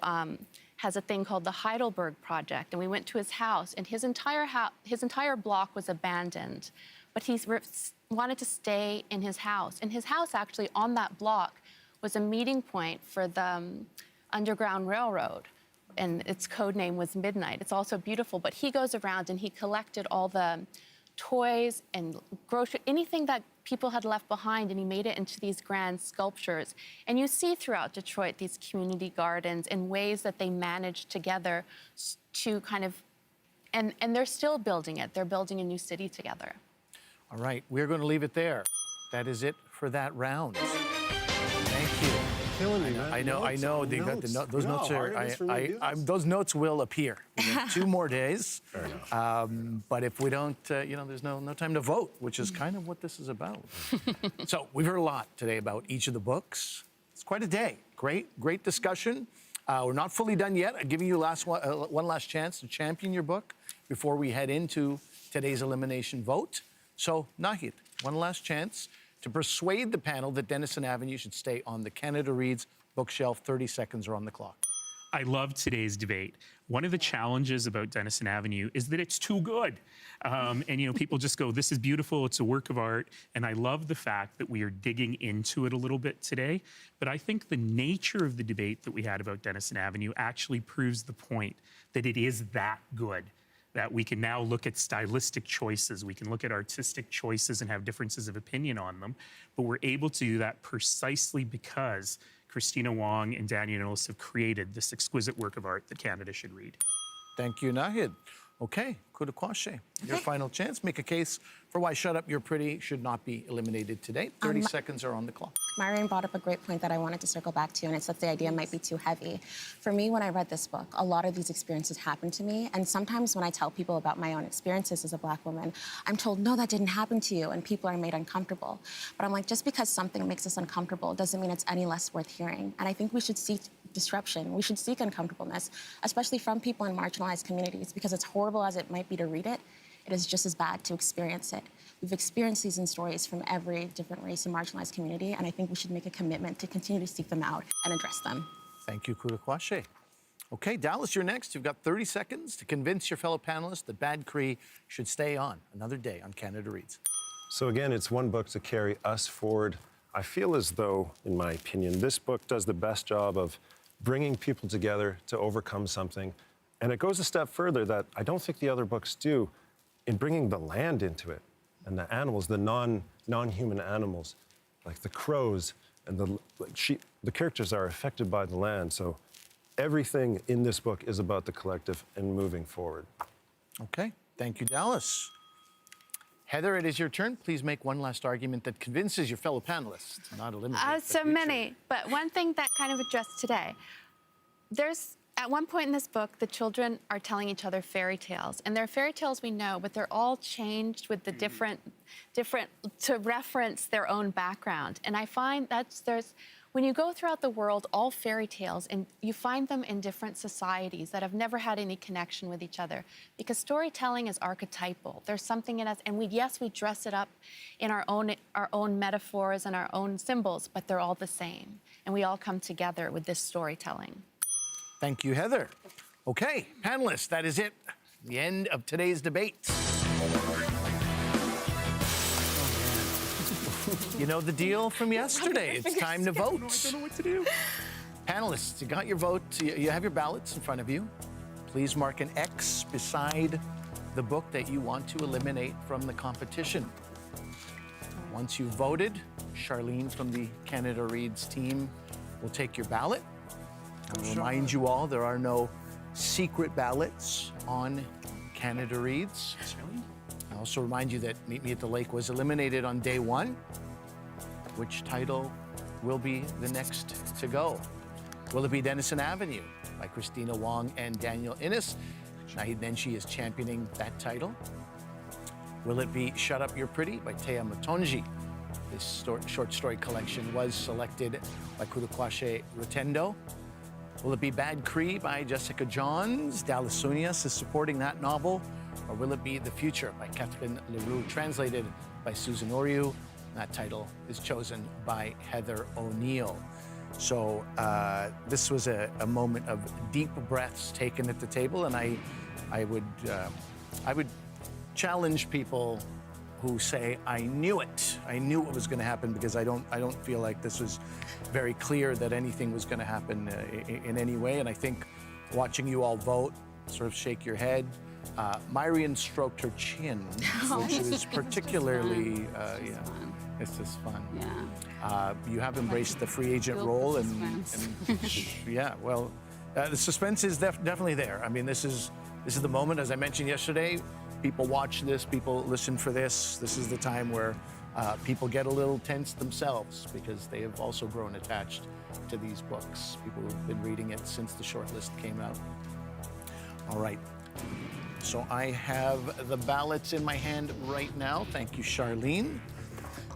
has a thing called the Heidelberg Project, and we went to his house, and his entire block was abandoned, but he wanted to stay in his house. And his house, actually, on that block, was a meeting point for the Underground Railroad, and its code name was Midnight. It's also beautiful, but he goes around and he collected all the toys and grocery, anything that people had left behind, and he made it into these grand sculptures. And you see throughout Detroit these community gardens and ways that they manage together to kind of, and they're still building it. They're building a new city together. All right, we're going to leave it there. That is it for that round. Thank you. killing me, man. I know. They got those notes are. Those notes will appear. We have 2 more days. Fair enough. But if we don't, there's no time to vote, which is kind of what this is about. So we've heard a lot today about each of the books. It's quite a day. Great discussion. We're not fully done yet. I'm giving you one last chance to champion your book before we head into today's elimination vote. So, Nahid, one last chance to persuade the panel that Denison Avenue should stay on the Canada Reads bookshelf. 30 seconds are on the clock. I love today's debate. One of the challenges about Denison Avenue is that it's too good. People just go, this is beautiful, it's a work of art. And I love the fact that we are digging into it a little bit today. But I think the nature of the debate that we had about Denison Avenue actually proves the point that it is that good, that we can now look at stylistic choices, we can look at artistic choices and have differences of opinion on them. But we're able to do that precisely because Christina Wong and Daniel Innes have created this exquisite work of art that Canada should read. Thank you, Nahid. Okay, Kudakwashe, your final chance. Make a case for why Shut Up, You're Pretty should not be eliminated today. 30 seconds are on the clock. Myron brought up a great point that I wanted to circle back to, and it's that the idea might be too heavy. For me, when I read this book, a lot of these experiences happened to me, and sometimes when I tell people about my own experiences as a Black woman, I'm told, no, that didn't happen to you, and people are made uncomfortable. But I'm like, just because something makes us uncomfortable doesn't mean it's any less worth hearing. And I think we should seek disruption. We should seek uncomfortableness, especially from people in marginalized communities, because as horrible as it might be to read it, it is just as bad to experience it. We've experienced these in stories from every different race and marginalized community, and I think we should make a commitment to continue to seek them out and address them. Thank you, Kudakwashe. Okay, Dallas, you're next. You've got 30 seconds to convince your fellow panelists that Bad Cree should stay on another day on Canada Reads. So again, it's one book to carry us forward. I feel as though, in my opinion, this book does the best job of bringing people together to overcome something. And it goes a step further that I don't think the other books do in bringing the land into it and the animals, the non-human animals, like the crows and the sheep. The characters are affected by the land. So everything in this book is about the collective and moving forward. Okay, thank you, Dallas. Heather, it is your turn. Please make one last argument that convinces your fellow panelists to not eliminate So many, but one thing that kind of addressed today, at one point in this book, the children are telling each other fairy tales, and they're fairy tales we know, but they're all changed with the different to reference their own background. And I find when you go throughout the world, all fairy tales, and you find them in different societies that have never had any connection with each other, because storytelling is archetypal. There's something in us, and we dress it up in our own metaphors and our own symbols, but they're all the same, and we all come together with this storytelling. Thank you, Heather. Okay, panelists, that is it. The end of today's debate. You know the deal from yesterday. It's time to vote. I don't know what to do. Panelists, you got your vote. You have your ballots in front of you. Please mark an X beside the book that you want to eliminate from the competition. Once you've voted, Charlene from the Canada Reads team will take your ballot. I'll remind you all, there are no secret ballots on Canada Reads. I also remind you that Meet Me at the Lake was eliminated on day 1. Which title will be the next to go? Will it be Denison Avenue by Christina Wong and Daniel Innes? Nahid Nenshi is championing that title. Will it be Shut Up, You're Pretty by Tea Matonji? This short story collection was selected by Kudakwashe Rotendo. Will it be Bad Cree by Jessica Johns? Dallas Sunias is supporting that novel. Or will it be The Future by Catherine Leroux, translated by Susan Oriu? That title is chosen by Heather O'Neill. So this was a moment of deep breaths taken at the table, and I would challenge people who say, I knew it. I knew what was going to happen, because I don't feel like this was very clear that anything was going to happen in any way. And I think watching you all vote, sort of shake your head. Myrian stroked her chin, which is particularly, it's just fun. Yeah. You have embraced the free agent role, and yeah, well, the suspense is definitely there. I mean, this is the moment, as I mentioned yesterday. People watch this, people listen for this. This is the time where people get a little tense themselves, because they have also grown attached to these books, people who've been reading it since the shortlist came out. All right. So I have the ballots in my hand right now. Thank you, Charlene.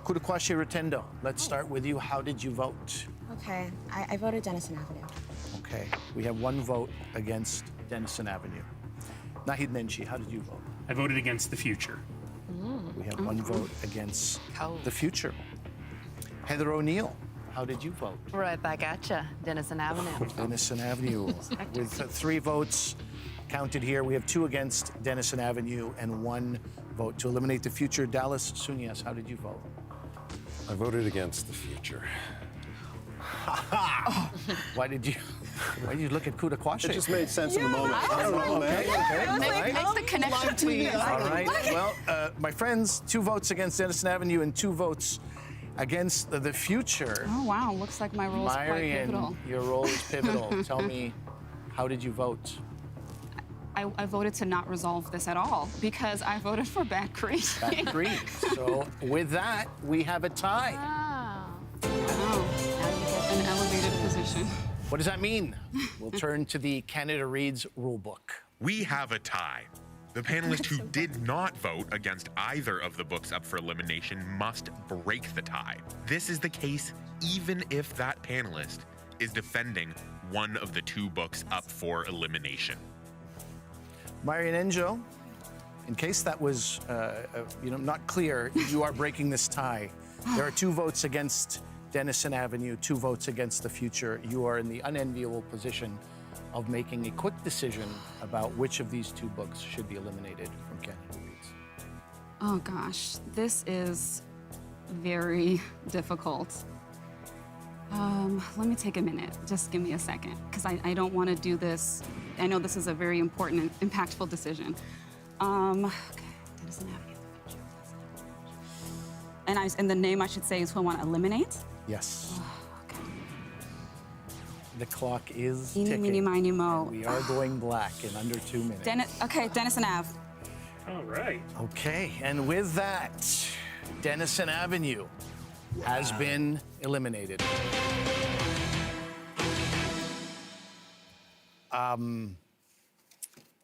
Kudakwashe Rotendo, let's start with you. How did you vote? Okay, I voted Denison Avenue. Okay, we have one vote against Denison Avenue. Nahid Nenshi, how did you vote? I voted against the future. We have one vote against the future. Heather O'Neill, how did you vote? Right back at you, Denison Avenue. Denison Avenue. With 3 votes counted here, we have 2 against Denison Avenue and 1 vote to eliminate the future. Dallas Sunias, how did you vote? I voted against the future. Why did you look at Kudakwashe? It just made sense in the moment. I don't know, man. Okay. Make the connection, please. All right. Well, my friends, 2 votes against Denison Avenue and 2 votes against the future. Oh, wow. Looks like my role is quite pivotal. Marion, your role is pivotal. Tell me, how did you vote? I voted to not resolve this at all because I voted for Bad Cree. Bad Cree. So with that, we have a tie. Oh, now you get an elevated position. What does that mean? We'll turn to the Canada Reads rulebook. We have a tie. The panelist who did not vote against either of the books up for elimination must break the tie. This is the case even if that panelist is defending one of the 2 books up for elimination. Marian Enjo, in case that was not clear, you are breaking this tie. There are 2 votes against Denison Avenue, 2 votes against the future. You are in the unenviable position of making a quick decision about which of these 2 books should be eliminated from Canada Reads. Oh, gosh. This is very difficult. Let me take a minute. Just give me a second, because I don't want to do this. I know this is a very important and impactful decision. Okay, Denison Avenue. And the name I should say is who I want to eliminate? Yes. Okay. The clock is Eeny, ticking. meeny, miny, mo. We are going black in under 2 minutes. Denison Ave. All right. Okay, and with that, Denison Avenue has been eliminated.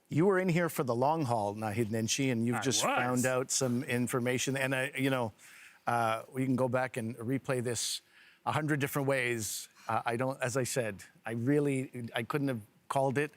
You were in here for the long haul, Nahid Nenshi, and you've just found out some information. And we can go back and replay this 100 different ways. As I said, I couldn't have called it.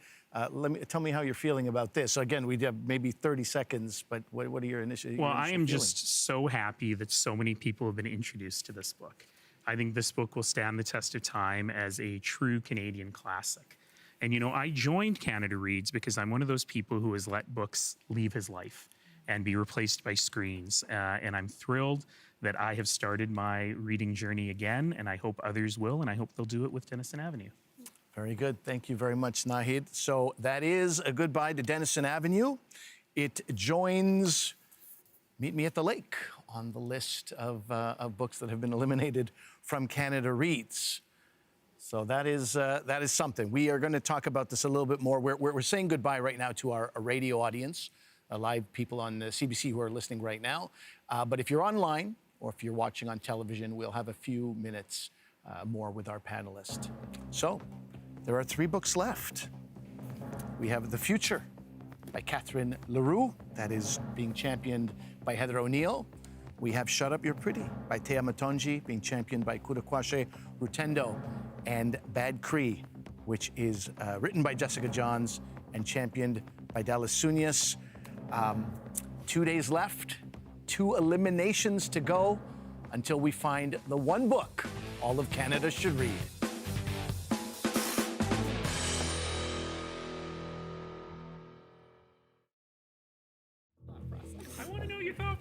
Tell me how you're feeling about this. So again, we have maybe 30 seconds, but what are your initial Well, I am feelings? just so happy that so many people have been introduced to this book. I think this book will stand the test of time as a true Canadian classic. And, I joined Canada Reads because I'm one of those people who has let books leave his life and be replaced by screens. And I'm thrilled that I have started my reading journey again, and I hope others will, and I hope they'll do it with Denison Avenue. Very good. Thank you very much, Nahid. So that is a goodbye to Denison Avenue. It joins Meet Me at the Lake on the list of books that have been eliminated from Canada Reads. So that is something. We are going to talk about this a little bit more. We're saying goodbye right now to our radio audience, live people on CBC who are listening right now. But if you're online or if you're watching on television, we'll have a few minutes more with our panelist. So there are 3 books left. We have The Future by Catherine Leroux, that is being championed by Heather O'Neill. We have Shut Up, You're Pretty by Tea Matonji, being championed by Kudakwashe Rotendo, and Bad Cree, which is written by Jessica Johns and championed by Dallas Sunias. 2 days left, 2 eliminations to go until we find the one book all of Canada should read.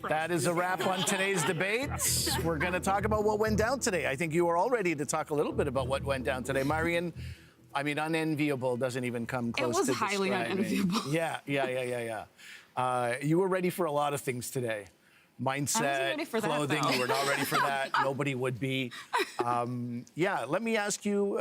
That is a wrap on today's debates. We're going to talk about what went down today. I think you are all ready to talk a little bit about what went down today. Marian, unenviable doesn't even come close to It was highly unenviable. Yeah. You were ready for a lot of things today. Mindset, clothing, you were not ready for that. Nobody would be. Let me ask you,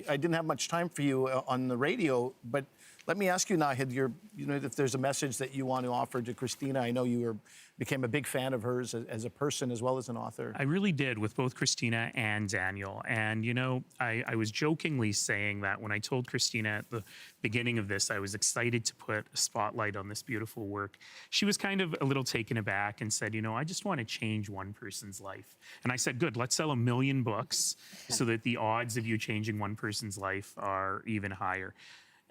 I didn't have much time for you on the radio, but let me ask you, Nahid, if there's a message that you want to offer to Christina. I know you were became a big fan of hers as a person as well as an author. I really did, with both Christina and Daniel. And, you know, I was jokingly saying that when I told Christina at the beginning of this, I was excited to put a spotlight on this beautiful work. She was kind of a little taken aback and said, you know, I just want to change one person's life. And I said, good, let's sell 1 million books so that the odds of you changing one person's life are even higher.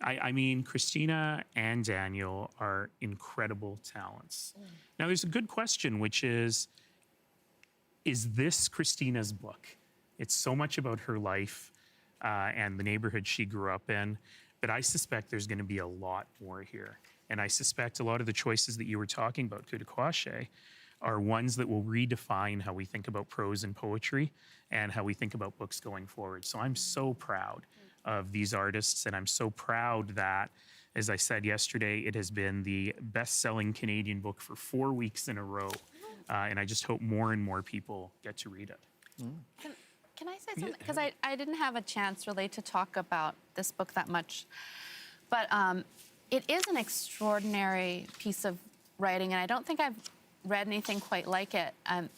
I mean, Christina and Daniel are incredible talents. Now, there's a good question, which is this Christina's book? It's so much about her life and the neighborhood she grew up in, but I suspect there's going to be a lot more here. And I suspect a lot of the choices that you were talking about, Kudakwache, are ones that will redefine how we think about prose and poetry and how we think about books going forward. So I'm so proud of these artists, and I'm so proud that, as I said yesterday, it has been the best-selling Canadian book for 4 weeks in a row, and I just hope more and more people get to read it. Can I say something? Because I didn't have a chance really to talk about this book that much, but it is an extraordinary piece of writing, and I don't think I've read anything quite like it. And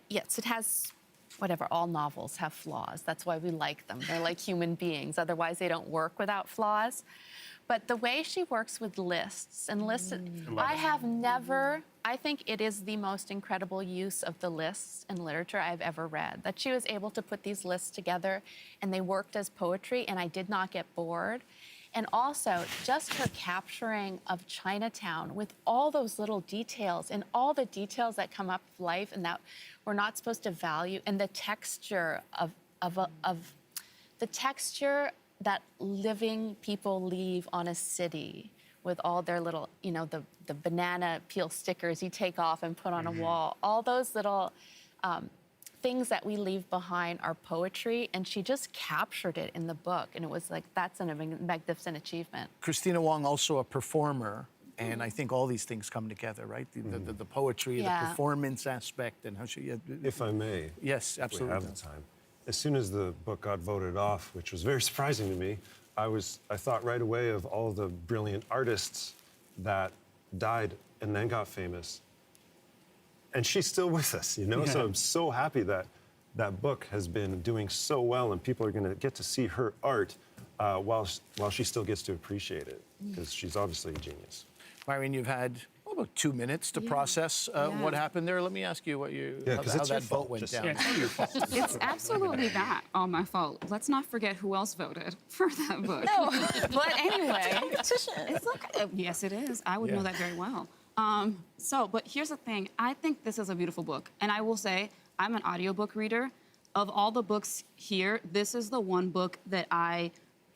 yes, it has, whatever, all novels have flaws. That's why we like them. They're like human beings. Otherwise, they don't work without flaws. But the way she works with lists and lists, I think it is the most incredible use of the lists in literature I've ever read. That she was able to put these lists together and they worked as poetry, and I did not get bored. And also, just her capturing of Chinatown with all those little details and all the details that come up with life and that we're not supposed to value, and the texture of the texture that living people leave on a city with all their little, you know, the banana peel stickers you take off and put on a wall. All those little things that we leave behind are poetry, and she just captured it in the book, and it was like, that's a magnificent achievement. Christina Wong, also a performer, and I think all these things come together, right? The poetry, the performance aspect, and how she... If I may. Yes, absolutely. We have the time. As soon as the book got voted off, which was very surprising to me, I thought right away of all the brilliant artists that died and then got famous. And she's still with us, you know? So I'm so happy that that book has been doing so well, and people are going to get to see her art while she still gets to appreciate it, because she's obviously a genius. Myrian, you've had about 2 minutes to process what happened there. Let me ask you how that vote went down. It's absolutely not all my fault. Let's not forget who else voted for that book. No, but anyway. It's like, yes, it is. I would know that very well. But here's the thing. I think this is a beautiful book. And I will say, I'm an audiobook reader. Of all the books here, this is the one book that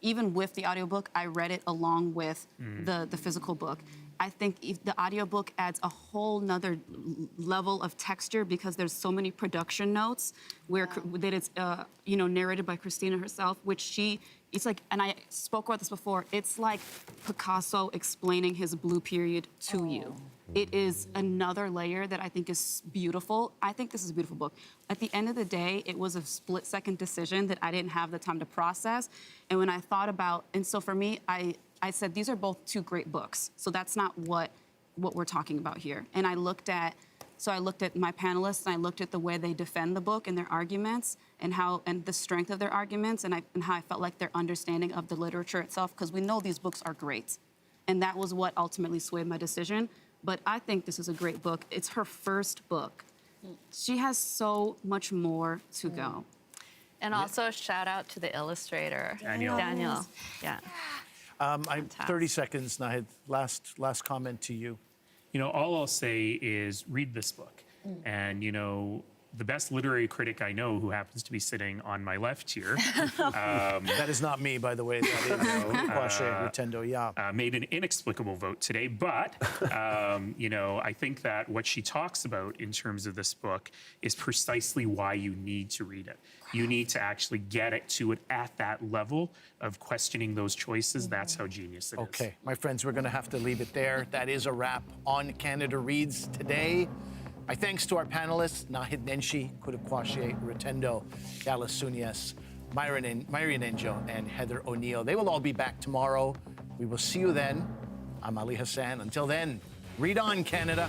even with the audiobook, I read it along with the physical book. I think the audiobook adds a whole nother level of texture because there's so many production notes that it's narrated by Christina herself, which it's like, and I spoke about this before, it's like Picasso explaining his blue period to you. It is another layer that I think is beautiful. I think this is a beautiful book. At the end of the day, it was a split-second decision that I didn't have the time to process. And when I thought about, and so for me, I said, these are both 2 great books. So that's not what we're talking about here. And I looked at my panelists, and I looked at the way they defend the book and their arguments, and the strength of their arguments, and how I felt like their understanding of the literature itself, because we know these books are great. And that was what ultimately swayed my decision. But I think this is a great book. It's her first book. She has so much more to go. And also a shout out to the illustrator, Daniel. Yeah. 30 seconds, Nahid. Last comment to you. You know, all I'll say is read this book. And, you know, the best literary critic I know, who happens to be sitting on my left here. That is not me, by the way. That is Kwashe Rutendo, made an inexplicable vote today. But, you know, I think that what she talks about in terms of this book is precisely why you need to read it. You need to actually get it to it at that level of questioning those choices. That's how genius it is. Okay, my friends, we're going to have to leave it there. That is a wrap on Canada Reads today. My thanks to our panelists, Nahid Nenshi, Kudakwache Rutendo, Dallas Sunyas, Myrian Enjo, and Heather O'Neill. They will all be back tomorrow. We will see you then. I'm Ali Hassan. Until then, read on, Canada.